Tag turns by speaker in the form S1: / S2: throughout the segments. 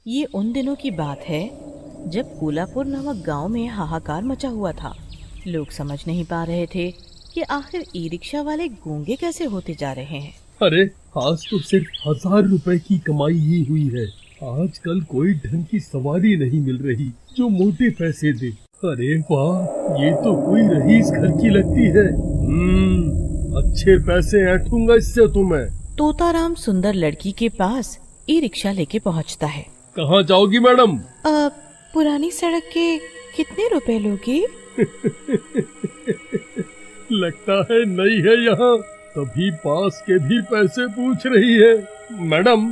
S1: ये उन दिनों की बात है जब कोल्हापुर नामक गांव में हाहाकार मचा हुआ था। लोग समझ नहीं पा रहे थे कि आखिर ई रिक्शा वाले गूंगे कैसे होते जा रहे हैं।
S2: अरे आज तो सिर्फ 1000 रुपए की कमाई ही हुई है। आजकल कोई ढंग की सवारी नहीं मिल रही जो मोटे पैसे दे। अरे वाह, ये तो कोई रईस घर की लगती है। अच्छे पैसे ऐंठूंगा इससे तो मैं।
S1: तोताराम सुंदर लड़की के पास ई रिक्शा लेके पहुंचता है।
S2: कहाँ जाओगी मैडम?
S1: पुरानी सड़क के कितने रुपए लोगे?
S2: लगता है नई है यहाँ, तभी पास के भी पैसे पूछ रही है। मैडम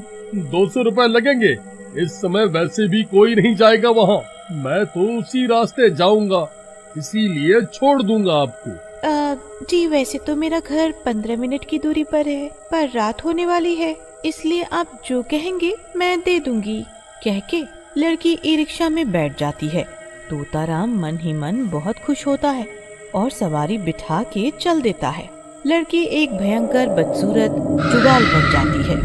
S2: 200 रुपए लगेंगे। इस समय वैसे भी कोई नहीं जाएगा वहाँ। मैं तो उसी रास्ते जाऊंगा, इसीलिए छोड़ दूंगा आपको।
S1: जी वैसे तो मेरा घर 15 मिनट की दूरी पर है, पर रात होने वाली है, इसलिए आप जो कहेंगे मैं दे दूंगी। कह के लड़की ई रिक्शा में बैठ जाती है। तोताराम मन ही मन बहुत खुश होता है और सवारी बिठा के चल देता है। लड़की एक भयंकर बदसूरत चुड़ैल बन जाती है।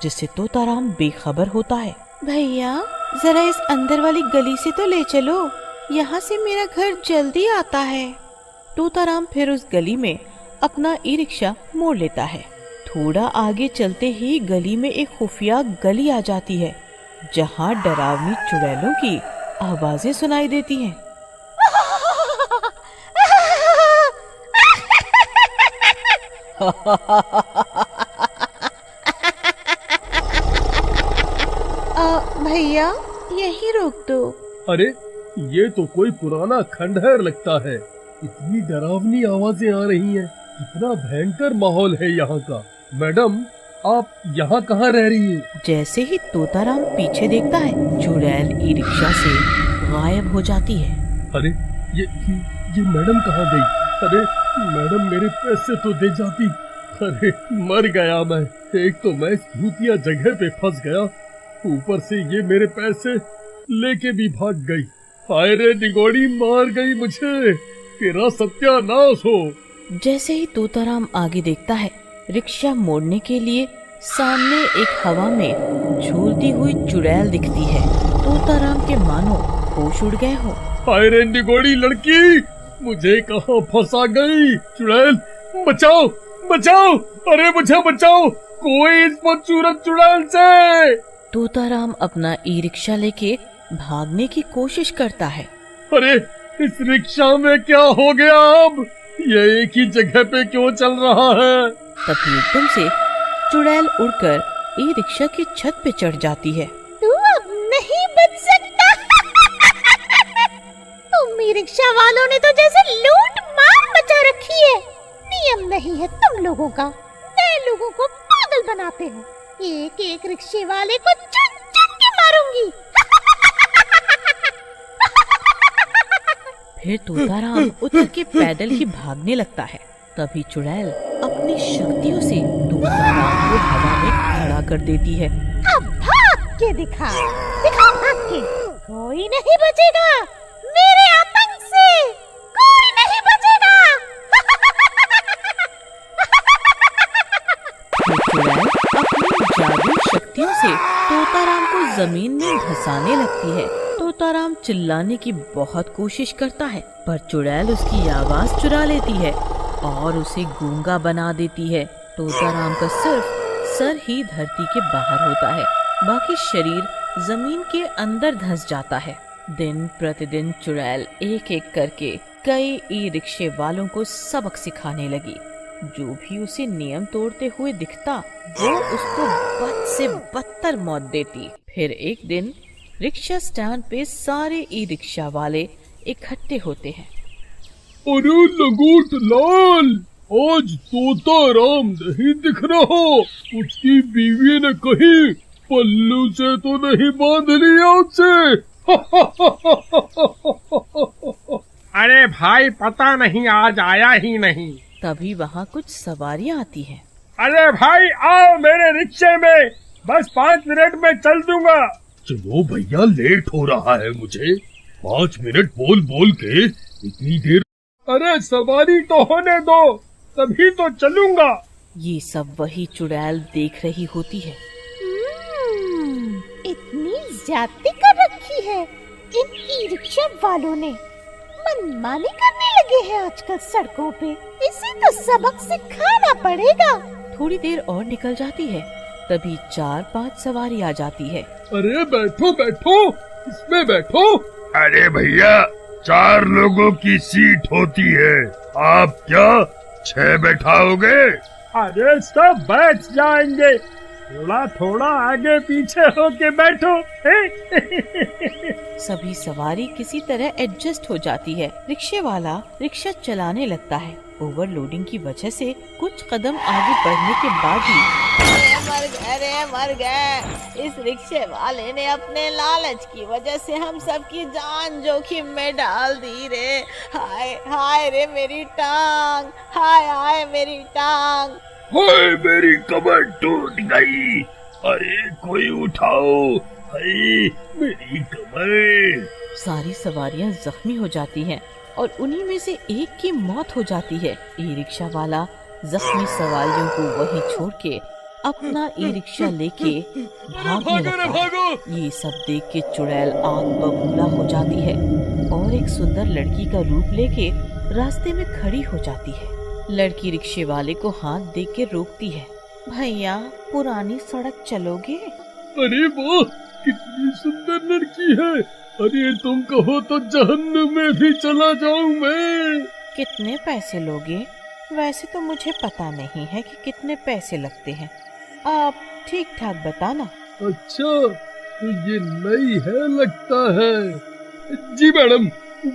S1: जिससे तोताराम बेखबर होता है। भैया जरा इस अंदर वाली गली से तो ले चलो, यहाँ से मेरा घर जल्दी आता है। तोताराम फिर उस गली में अपना ई रिक्शा मोड़ लेता है। थोड़ा आगे चलते ही गली में एक खुफिया गली आ जाती है, जहाँ डरावनी चुड़ैलों की आवाजें सुनाई देती हैं। भैया यही रोक दो।
S2: अरे ये तो कोई पुराना खंडहर लगता है। इतनी डरावनी आवाजें आ रही हैं। कितना भयंकर माहौल है यहाँ का। मैडम आप यहाँ कहाँ रह रही हैं?
S1: जैसे ही तोताराम पीछे देखता है, चुड़ैल ई रिक्शा से गायब हो जाती है।
S2: अरे ये मैडम कहाँ गई? अरे मैडम मेरे पैसे तो दे जाती। अरे मर गया मैं। एक तो मैं इस भूतिया जगह पे फंस गया, ऊपर से ये मेरे पैसे लेके भी भाग गई। हाय रे निगोड़ी, मार गई मुझे। तेरा सत्यानाश हो।
S1: जैसे ही तोताराम आगे देखता है, रिक्शा मोड़ने के लिए सामने एक हवा में झूलती हुई चुड़ैल दिखती है। तोताराम के मानो होश उड़ गए हो।
S2: हाय रे निगोड़ी लड़की, मुझे कहाँ फंसा गई। चुड़ैल बचाओ बचाओ, अरे मुझे बचाओ कोई इस बदसूरत चुड़ैल से।
S1: तोताराम अपना ई रिक्शा लेके भागने की कोशिश करता है।
S2: अरे इस रिक्शा में क्या हो गया अब? ये एक ही जगह पे क्यों चल रहा है?
S1: तभी एकदम से चुड़ैल उड़कर ई रिक्शा की छत पे चढ़ जाती है।
S3: तू अब नहीं बच सकता। तुम ई रिक्शा वालों ने तो जैसे लूट मार मचा रखी है। नियम नहीं है तुम लोगों का। नए लोगों को पागल बनाते हो। एक एक रिक्शे वाले को चुन चुन के मारूंगी।
S1: फिर तोताराम उतर के पैदल ही भागने लगता है। तभी चुड़ैल अपनी शक्तियों से तोताराम को हवा में खड़ा कर देती है।
S3: अब भाग के दिखा भाग के। कोई नहीं बचेगा मेरे आतंक से, कोई नहीं बचेगा।
S1: चुड़ैल अपनी जादू शक्तियों से तोताराम को जमीन में धंसाने लगती है। तोताराम चिल्लाने की बहुत कोशिश करता है, पर चुड़ैल उसकी आवाज चुरा लेती है और उसे गूंगा बना देती है। तोताराम का सिर्फ सर ही धरती के बाहर होता है, बाकी शरीर जमीन के अंदर धंस जाता है। दिन प्रतिदिन चुड़ैल एक एक करके कई ई रिक्शे वालों को सबक सिखाने लगी। जो भी उसे नियम तोड़ते हुए दिखता, वो उसको बद से बदतर मौत देती। फिर एक दिन रिक्शा स्टैंड पे सारे ई रिक्शा वाले इकट्ठे होते हैं।
S2: अरे लंगोट लाल, आज तोताराम नहीं दिख रहा। उसकी बीवी ने कहीं पल्लू से तो नहीं बांध लिया उसे।
S4: अरे भाई पता नहीं आज आया ही नहीं।
S1: तभी वहाँ कुछ सवारियाँ आती हैं।
S4: अरे भाई आओ मेरे रिक्शे में, बस 5 मिनट में चल दूंगा।
S2: चलो भैया, लेट हो रहा है मुझे। 5 मिनट बोल बोल के इतनी देर।
S4: अरे सवारी तो होने दो, तभी तो चलूंगा।
S1: ये सब वही चुड़ैल देख रही होती है।
S3: इतनी ज्यादती कर रखी है इन ई रिक्शा वालों ने। मनमानी करने लगे हैं आजकल सड़कों पे। इसे तो सबक सिखाना पड़ेगा।
S1: थोड़ी देर और निकल जाती है, तभी 4-5 सवारी आ जाती है।
S2: अरे बैठो बैठो, इसमें बैठो।
S5: अरे भैया 4 लोगों की सीट होती है, आप क्या 6 बैठाओगे?
S4: अरे सब बैठ जाएंगे, थोड़ा थोड़ा आगे पीछे होके बैठो।
S1: सभी सवारी किसी तरह एडजस्ट हो जाती है। रिक्शे वाला रिक्शा चलाने लगता है। ओवरलोडिंग की वजह से कुछ कदम आगे बढ़ने के बाद ही मर गए। इस रिक्शे वाले ने अपने लालच की वजह से हम सबकी जान जोखिम में डाल दी रे। हाय हाय रे मेरी टांग, हाय हाय मेरी टांग।
S5: हाय मेरी कमर टूट गई, अरे कोई उठाओ, हाय मेरी कमर।
S1: सारी सवारियां जख्मी हो जाती हैं और उन्हीं में से एक की मौत हो जाती है। ई रिक्शा वाला जख्मी सवारियों को वहीं छोड़ के अपना ई रिक्शा लेके भागने लगता है। ये सब देख के चुड़ैल आग बबूला हो जाती है और एक सुंदर लड़की का रूप लेके रास्ते में खड़ी हो जाती है। लड़की रिक्शे वाले को हाथ दे के रोकती है। भैया पुरानी सड़क चलोगे?
S2: अरे वाह, कितनी सुंदर लड़की है। अरे तुम कहो तो जहन्नुम में भी चला जाऊं मैं।
S1: कितने पैसे लोगे? वैसे तो मुझे पता नहीं है कि कितने पैसे लगते हैं, आप ठीक ठाक बताना।
S2: अच्छा, तो ये नई है लगता है। जी मैडम,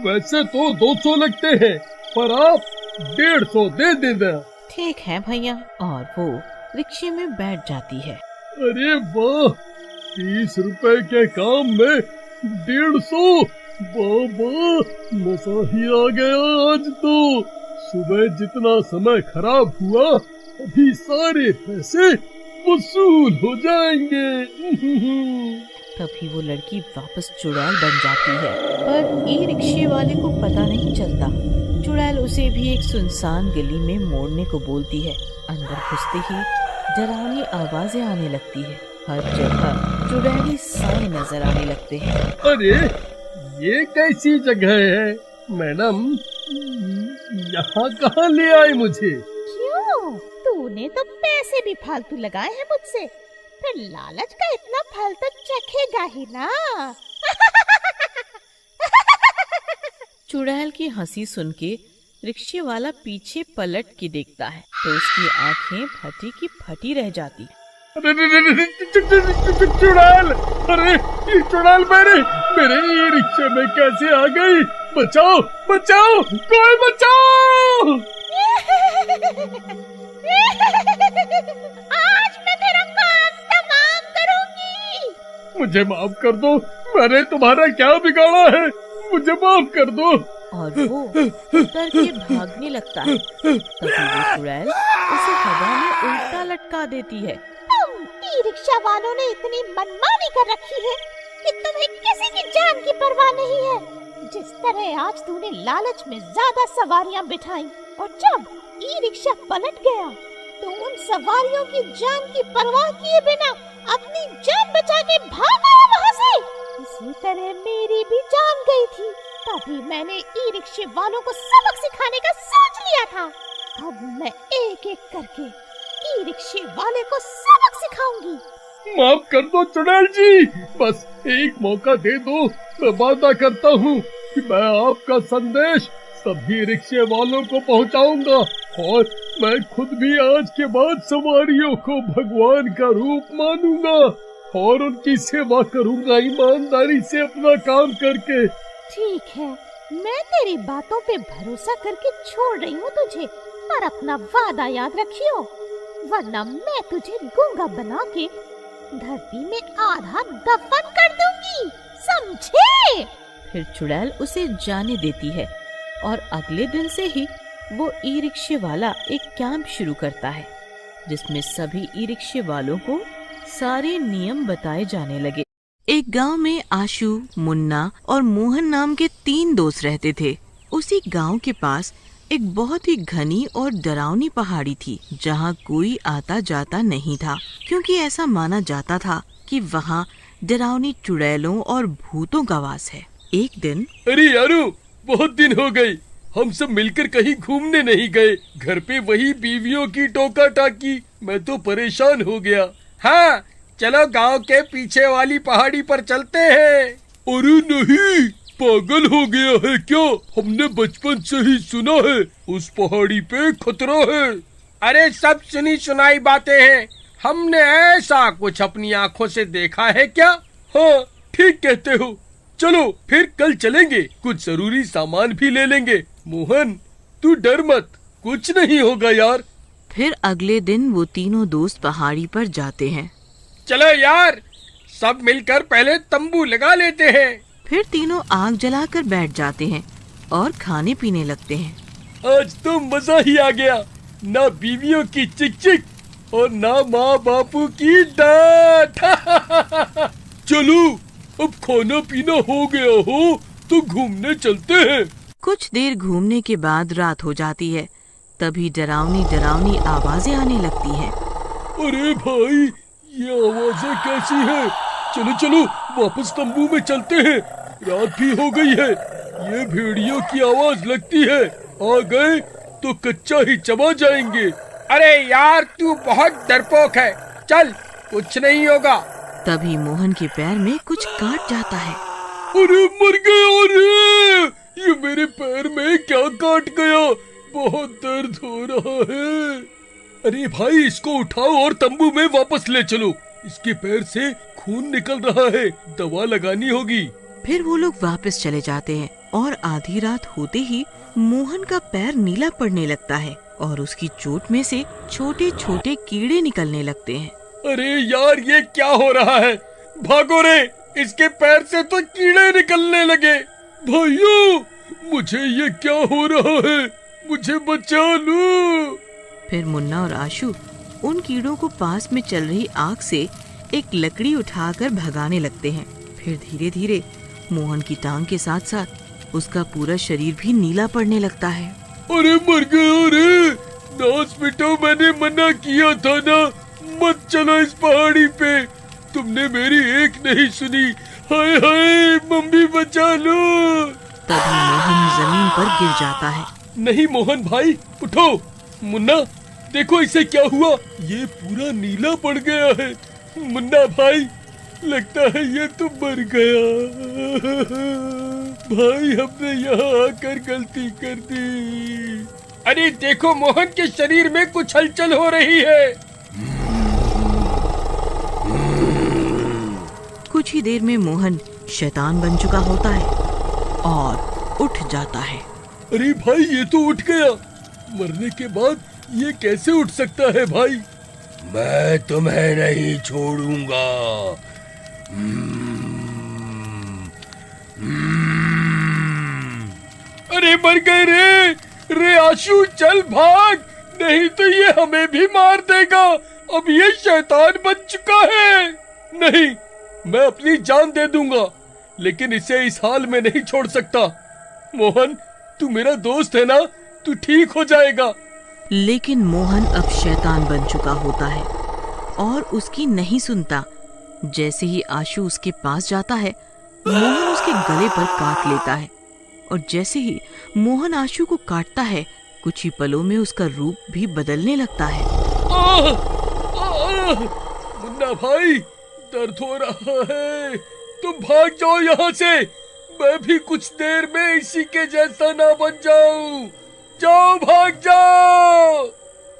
S2: वैसे तो 200 लगते हैं, पर आप 150 दे देना।
S1: ठीक है भैया। और वो रिक्शे में बैठ जाती है।
S2: अरे वाह, 30 रुपए के काम में 150। वाह वाह, मजा ही आ गया आज तो। सुबह जितना समय खराब हुआ, अभी सारे पैसे वसूल हो जाएंगे।
S1: तभी वो लड़की वापस चुड़ैल बन जाती है, पर ई रिक्शे वाले को पता नहीं चलता। चुड़ैल उसे भी एक सुनसान गली में मोड़ने को बोलती है। अंदर घुसते ही डरावनी आवाजें आने लगती है। हर जगह चुड़ैली साए नजर आने लगते हैं।
S2: अरे ये कैसी जगह है मैडम? यहाँ कहाँ ले आए मुझे?
S3: क्यों? तूने तो पैसे भी फालतू लगाए हैं मुझसे, फिर लालच का इतना फल तो चखेगा ही ना।
S1: चुड़ैल की हंसी सुन के रिक्शे वाला पीछे पलट के देखता है तो उसकी आंखें फटी की फटी रह जाती।
S2: चुड़ैल, अरे ये चुड़ैल मेरे ये रिक्शे में कैसे आ गई? बचाओ बचाओ, कोई बचाओ।
S3: आज मैं तेरा काम तमाम करूंगी।
S2: मुझे माफ कर दो, मैंने तुम्हारा क्या बिगाड़ा है? मुझे माफ कर दो।
S1: और वो उतर के भागने लगता है। तभी वो चुड़ैल उसे हवा में उल्टा लटका देती है।
S3: तुम ई रिक्शा वालों ने इतनी मनमानी कर रखी है कि तुम्हें किसी की जान की परवाह नहीं है। जिस तरह आज तूने लालच में ज्यादा सवारियां बिठाई और जब ई रिक्शा पलट गया तो उन सवारियों की जान की परवाह किए बिना अपनी जान बचा के भाग आया वहाँ से। इसी तरह मेरी भी जान गई थी, तभी मैंने ई रिक्शे वालों को सबक सिखाने का सोच लिया था। अब मैं एक एक करके ई रिक्शे वाले को सबक सिखाऊंगी।
S2: माफ कर दो चुड़ैल जी, बस एक मौका दे दो। मैं वादा करता हूँ कि मैं आपका संदेश सभी रिक्शे वालों को पहुँचाऊंगा और मैं खुद भी आज के बाद सवारियों को भगवान का रूप मानूंगा और उनकी सेवा करूंगा ईमानदारी से अपना काम करके।
S3: ठीक है, मैं तेरी बातों पे भरोसा करके छोड़ रही हूँ तुझे, पर अपना वादा याद रखियो, वरना मैं तुझे गूंगा बना के धरती में आधा दफन कर दूंगी, समझे?
S1: फिर चुड़ैल उसे जाने देती है और अगले दिन से ही वो ई रिक्शे वाला एक कैंप शुरू करता है जिसमें सभी ई रिक्शे वालों को सारे नियम बताए जाने लगे। एक गांव में आशु, मुन्ना और मोहन नाम के 3 दोस्त रहते थे। उसी गांव के पास एक बहुत ही घनी और डरावनी पहाड़ी थी, जहां कोई आता जाता नहीं था, क्योंकि ऐसा माना जाता था कि वहां डरावनी चुड़ैलों और भूतों का वास है। एक दिन,
S2: अरे यारो, बहुत दिन हो गए, हम सब मिलकर कहीं घूमने नहीं गए। घर पे वही बीवियों की टोका टाकी, मैं तो परेशान हो गया।
S6: हाँ, चलो गांव के पीछे वाली पहाड़ी पर चलते हैं।
S2: अरे नहीं, पागल हो गया है क्या? हमने बचपन से ही सुना है उस पहाड़ी पे खतरा है।
S6: अरे सब सुनी सुनाई बातें हैं, हमने ऐसा कुछ अपनी आंखों से देखा है क्या?
S2: हाँ, ठीक कहते हो। चलो फिर कल चलेंगे, कुछ जरूरी सामान भी ले लेंगे। मोहन, तू डर मत, कुछ नहीं होगा यार।
S1: फिर अगले दिन वो तीनों दोस्त पहाड़ी पर जाते हैं।
S6: चलो यार, सब मिलकर पहले तंबू लगा लेते हैं।
S1: फिर तीनों आग जलाकर बैठ जाते हैं और खाने पीने लगते हैं।
S2: आज तो मजा ही आ गया, ना बीवियों की चिक चिक और ना माँ बापू की डांट। चलो अब खाना पीना हो गया हो तो घूमने चलते हैं।
S1: कुछ देर घूमने के बाद रात हो जाती है। तभी डरावनी डरावनी आवाजें आने लगती हैं।
S2: अरे भाई, ये आवाजें कैसी है? चलो चलो वापस तंबू में चलते हैं, रात भी हो गई है। ये भेड़ियों की आवाज लगती है, आ गए तो कच्चा ही चबा जाएंगे।
S6: अरे यार, तू बहुत डरपोक है, चल कुछ नहीं होगा।
S1: तभी मोहन के पैर में कुछ काट जाता है।
S2: अरे मर गया! अरे ये मेरे पैर में क्या काट गया? बहुत दर्द हो रहा है। अरे भाई, इसको उठाओ और तंबू में वापस ले चलो, इसके पैर से खून निकल रहा है, दवा लगानी होगी।
S1: फिर वो लोग वापस चले जाते हैं और आधी रात होते ही मोहन का पैर नीला पड़ने लगता है और उसकी चोट में से छोटे छोटे कीड़े निकलने लगते हैं।
S2: अरे यार, ये क्या हो रहा है? भागो रे, इसके पैर से तो कीड़े निकलने लगे। भाइयों, मुझे ये क्या हो रहा है? मुझे बचा लो।
S1: फिर मुन्ना और आशु उन कीड़ों को पास में चल रही आग से एक लकड़ी उठाकर भगाने लगते हैं। फिर धीरे धीरे मोहन की टांग के साथ साथ उसका पूरा शरीर भी नीला पड़ने लगता है।
S2: अरे मर गया रे! नाच मिटाओ, मैंने मना किया था ना, मत चलो इस पहाड़ी पे। तुमने मेरी एक नहीं सुनी। हाय हाय, मम्मी बचा लो।
S1: तभी मोहन जमीन पर गिर जाता है।
S2: नहीं मोहन भाई, उठो। मुन्ना, देखो इसे क्या हुआ, ये पूरा नीला पड़ गया है। मुन्ना भाई, लगता है ये तो मर गया। भाई, हमने यहाँ आकर गलती कर दी।
S6: अरे देखो, मोहन के शरीर में कुछ हलचल हो रही है।
S1: कुछ ही देर में मोहन शैतान बन चुका होता है और उठ जाता है।
S2: अरे भाई, ये तो उठ गया। मरने के बाद ये कैसे उठ सकता है भाई?
S5: मैं तुम्हें नहीं छोड़ूंगा।
S2: अरे मर गए रे! रे आशु, चल भाग, नहीं तो ये हमें भी मार देगा। अब ये शैतान बन चुका है। नहीं, मैं अपनी जान दे दूंगा, लेकिन इसे इस हाल में नहीं छोड़ सकता। मोहन, तू मेरा दोस्त है ना, तू ठीक हो जाएगा।
S1: लेकिन मोहन अब शैतान बन चुका होता है और उसकी नहीं सुनता। जैसे ही आशु उसके पास जाता है, मोहन उसके गले पर काट लेता है और जैसे ही मोहन आशु को काटता है, कुछ ही पलों में उसका रूप भी बदलने लगता है।
S2: मुन्ना भाई, दर्द हो रहा है, तुम भाग जाओ यहाँ से। मैं भी कुछ देर में इसी के जैसा ना बन जाऊं। जाओ, भाग जाओ।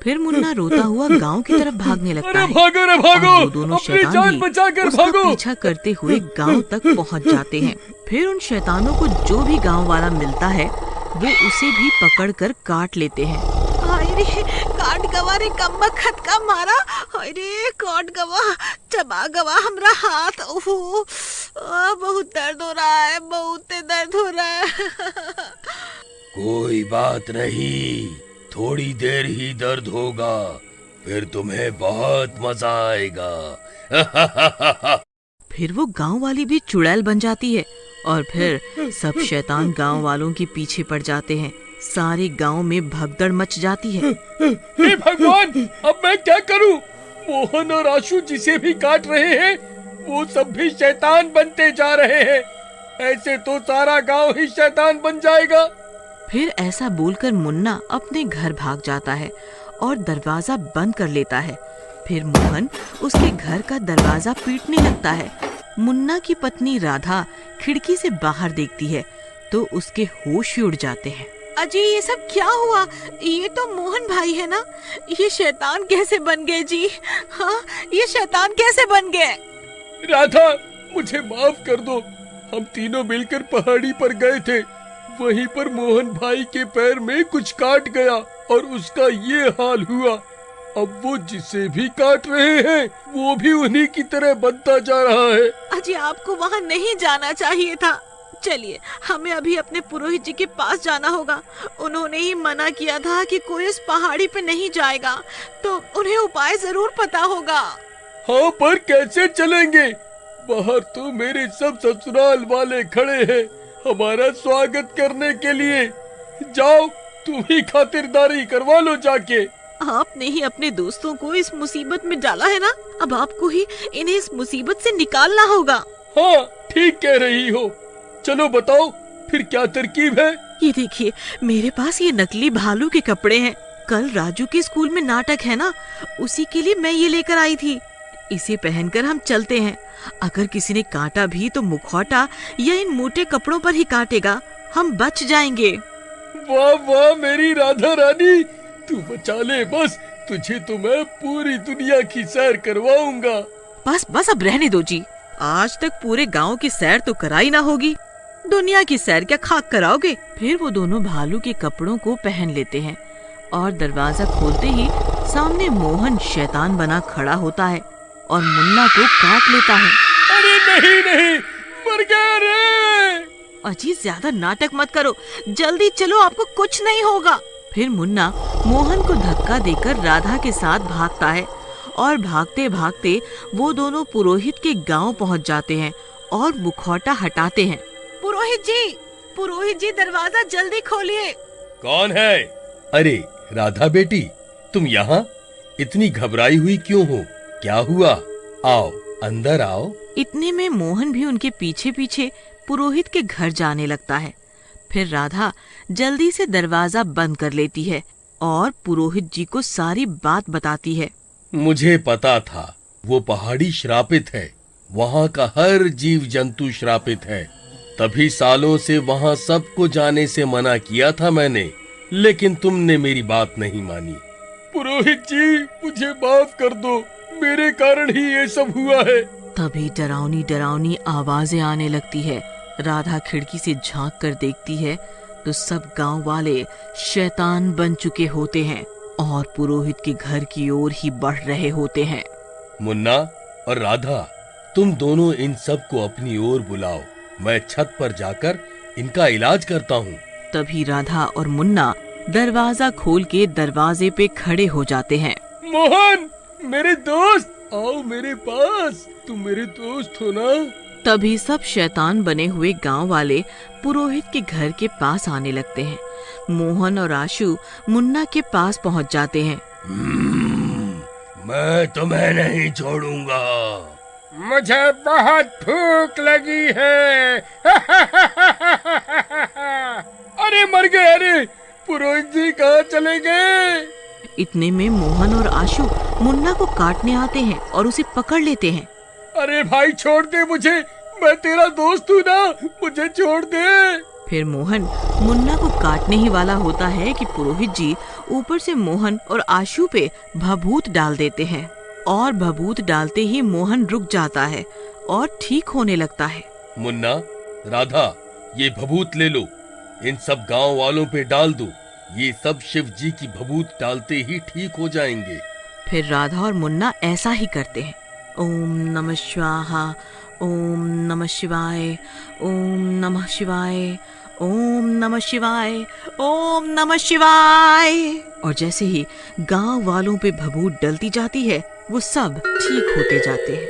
S1: फिर मुन्ना रोता हुआ गांव की तरफ भागने लगता है।
S2: भागो रे भागो,
S1: और वो दोनों
S2: अपनी
S1: शैतान
S2: जान
S1: भी
S2: बचाकर
S1: उसका
S2: भागो।
S1: पीछा करते हुए गांव तक पहुंच जाते हैं। फिर उन शैतानों को जो भी गांव वाला मिलता है, वो उसे भी पकड़कर काट लेते हैं।
S3: हाय रे, काट गवा रे, कम्मा खत का मारा। हाय रे, काट गवा, चबा गवा हमरा हाथ। ओहो, बहुत दर्द हो रहा है, बहुत दर्द हो रहा है।
S5: कोई बात नहीं, थोड़ी देर ही दर्द होगा, फिर तुम्हें बहुत मजा आएगा।
S1: फिर वो गांव वाली भी चुड़ैल बन जाती है और फिर सब शैतान गांव वालों के पीछे पड़ जाते हैं। सारे गांव में भगदड़ मच जाती है।
S6: हे भगवान, अब मैं क्या करूं? मोहन और आशु जिसे भी काट रहे हैं वो सब भी शैतान बनते जा रहे हैं। ऐसे तो सारा गांव ही शैतान बन जाएगा।
S1: फिर ऐसा बोलकर मुन्ना अपने घर भाग जाता है और दरवाजा बंद कर लेता है। फिर मोहन उसके घर का दरवाजा पीटने लगता है। मुन्ना की पत्नी राधा खिड़की से बाहर देखती है तो उसके होश ही उड़ जाते हैं। अजी, ये सब क्या हुआ? ये तो मोहन भाई है ना? ये शैतान कैसे बन गए जी? हाँ, ये शैतान कैसे बन गए?
S6: राधा, मुझे माफ कर दो। हम तीनों मिलकर पहाड़ी पर गए थे। वहीं पर मोहन भाई के पैर में कुछ काट गया और उसका ये हाल हुआ। अब वो जिसे भी काट रहे हैं वो भी उन्हीं की तरह बनता जा रहा है।
S1: अजी, आपको वहाँ नहीं जाना चाहिए था। चलिए, हमें अभी अपने पुरोहित जी के पास जाना होगा। उन्होंने ही मना किया था कि कोई इस पहाड़ी पे नहीं जाएगा, तो उन्हें उपाय जरूर पता होगा।
S6: हाँ, पर कैसे चलेंगे? बाहर तो मेरे सब ससुराल वाले खड़े हैं हमारा स्वागत करने के लिए। जाओ, तुम ही खातिरदारी करवा लो जाके।
S1: आपने ही अपने दोस्तों को इस मुसीबत में डाला है ना, अब आपको ही इन्हें इस मुसीबत से निकालना होगा।
S6: हाँ, ठीक कह रही हो। चलो बताओ, फिर क्या तरकीब है?
S1: ये देखिए, मेरे पास ये नकली भालू के कपड़े हैं। कल राजू के स्कूल में नाटक है ना, उसी के लिए मैं ये लेकर आई थी। इसे पहनकर हम चलते हैं। अगर किसी ने काटा भी तो मुखौटा या इन मोटे कपड़ों पर ही काटेगा, हम बच जाएंगे।
S6: वाह वाह मेरी राधा रानी, तू बचा ले बस। तुझे तो मैं पूरी दुनिया की सैर करवाऊंगा।
S1: बस बस, अब रहने दो जी। आज तक पूरे गांव की सैर तो कराई ना होगी, दुनिया की सैर क्या खाक कराओगे? फिर वो दोनों भालू के कपड़ों को पहन लेते हैं और दरवाजा खोलते ही सामने मोहन शैतान बना खड़ा होता है और मुन्ना को काट लेता है।
S6: अरे नहीं नहीं, मर गया रे।
S1: अजी, ज्यादा नाटक मत करो, जल्दी चलो, आपको कुछ नहीं होगा। फिर मुन्ना मोहन को धक्का देकर राधा के साथ भागता है और भागते भागते वो दोनों पुरोहित के गांव पहुंच जाते हैं और मुखौटा हटाते हैं। पुरोहित जी, दरवाजा जल्दी खोलिए।
S6: कौन है? अरे राधा बेटी, तुम यहाँ इतनी घबराई हुई क्यों हो? क्या हुआ? आओ, अंदर आओ।
S1: इतने में मोहन भी उनके पीछे पीछे पुरोहित के घर जाने लगता है। फिर राधा जल्दी से दरवाजा बंद कर लेती है और पुरोहित जी को सारी बात बताती है।
S6: मुझे पता था वो पहाड़ी श्रापित है, वहाँ का हर जीव जंतु श्रापित है। तभी सालों से वहाँ सबको जाने से मना किया था मैंने, लेकिन तुमने मेरी बात नहीं मानी। पुरोहित जी, मुझे माफ कर दो, मेरे कारण ही ये सब हुआ है।
S1: तभी डरावनी डरावनी आवाजें आने लगती है। राधा खिड़की से झांक कर देखती है तो सब गांव वाले शैतान बन चुके होते हैं और पुरोहित के घर की ओर ही बढ़ रहे होते हैं।
S6: मुन्ना और राधा, तुम दोनों इन सब को अपनी ओर बुलाओ, मैं छत पर जाकर इनका इलाज करता हूँ।
S1: तभी राधा और मुन्ना दरवाजा खोल के दरवाजे पे खड़े हो जाते हैं।
S6: मोहन, मेरे दोस्त, आओ मेरे पास, तुम मेरे दोस्त हो ना?
S1: तभी सब शैतान बने हुए गांव वाले पुरोहित के घर के पास आने लगते हैं। मोहन और आशु मुन्ना के पास पहुंच जाते हैं।
S5: मैं तुम्हें नहीं छोड़ूंगा।
S6: मुझे बहुत भूख लगी है। अरे मर गए। अरे पुरोहित जी कहाँ चले गए?
S1: इतने में मोहन और आशु मुन्ना को काटने आते हैं और उसे पकड़ लेते हैं।
S6: अरे भाई छोड़ दे मुझे, मैं तेरा दोस्त हूँ ना, मुझे छोड़ दे।
S1: फिर मोहन मुन्ना को काटने ही वाला होता है कि पुरोहित जी ऊपर से मोहन और आशु पे भभूत डाल देते हैं और भभूत डालते ही मोहन रुक जाता है और ठीक होने लगता है।
S6: मुन्ना, राधा, ये भभूत ले लो, इन सब गांव वालों पे डाल दो। ये सब शिव जी की भभूत डालते ही ठीक हो जाएंगे।
S1: फिर राधा और मुन्ना ऐसा ही करते हैं। ओम नमः स्वाहा, ओम नमः शिवाय, ओम नमः शिवाय, ओम नमः शिवाय, ओम नमः शिवाय। और जैसे ही गांव वालों पे भभूत डलती जाती है वो सब ठीक होते जाते हैं।